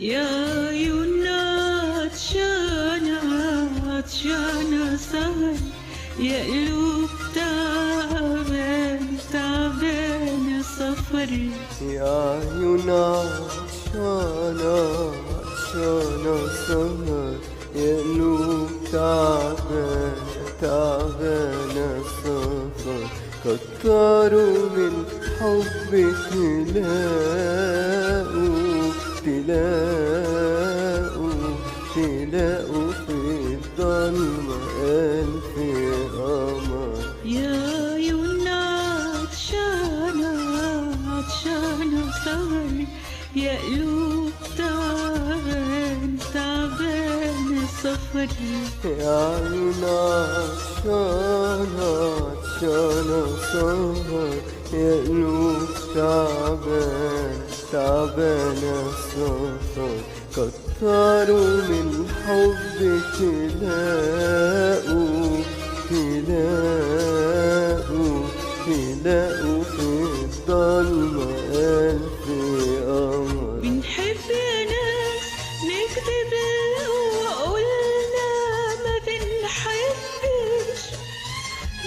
يا عيوننا عطشانة سهر، يا قلوب تعبانة سفر. يا عيوننا عطشانة سهر، يا قلوب تعبانة سفر. كتروا من حبك تلاقوا في الضلمة ألف قمر. يا عيوننا عطشانة سهر، يا قلوب تعبانة سفر. يا عيوننا عطشانة سهر، يا قلوب تعبانة سفر. كتروا من حبك تلاقوا في الضلمة ألف قمر. بنحب يا ناس نكذب وقلنا ما بنحبش،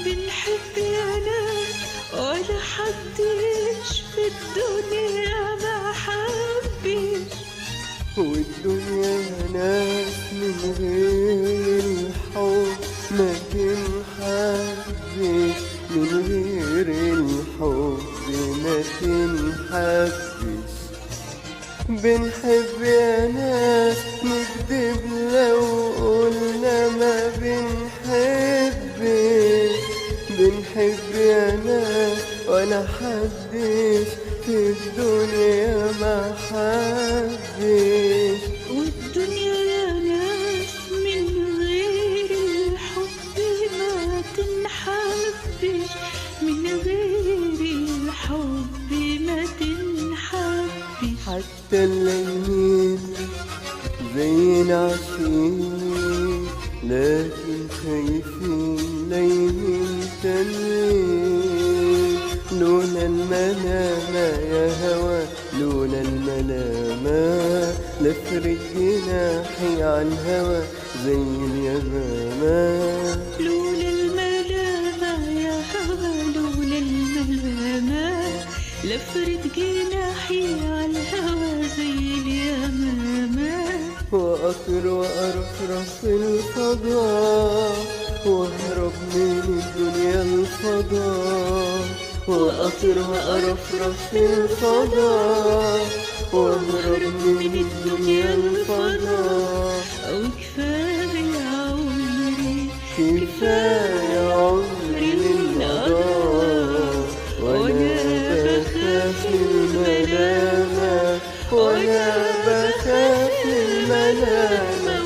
بنحب يا ناس ولا حدش في الدنيا ما حبش. والدنيا ناس من غير الحب ما تنحبش، من غير الحب ما تنحبش. بنحب يا ناس نكذب لو قلنا ما بنحبش، بنحب يا ناس ولا حدش في الدنيا ما حبش. والدنيا يا ناس من غير الحب ما تنحبش، من غير الحب ما تنحبش. حتى الليل زينا عايشين، لكن خايفين ليل تانيين. لولا الملامة يا هوى، لولا الملامة لفرد جناحي عالهوى زي اليمامة. لولا الملامة يا هوى، لولا الملامة لفرد جناحي عالهوى زي اليمامة. وأطير وأرفرف في الفضاء، وأهرب من الدنيا الفضاء. وأطير وأرفرف في الفضاء، وأهرب من الدنيا الفضاء. أو كفاية عمري، كفاية عمري للقضاء، وأنا بخاف الملامة، وأنا بخاف الملامة.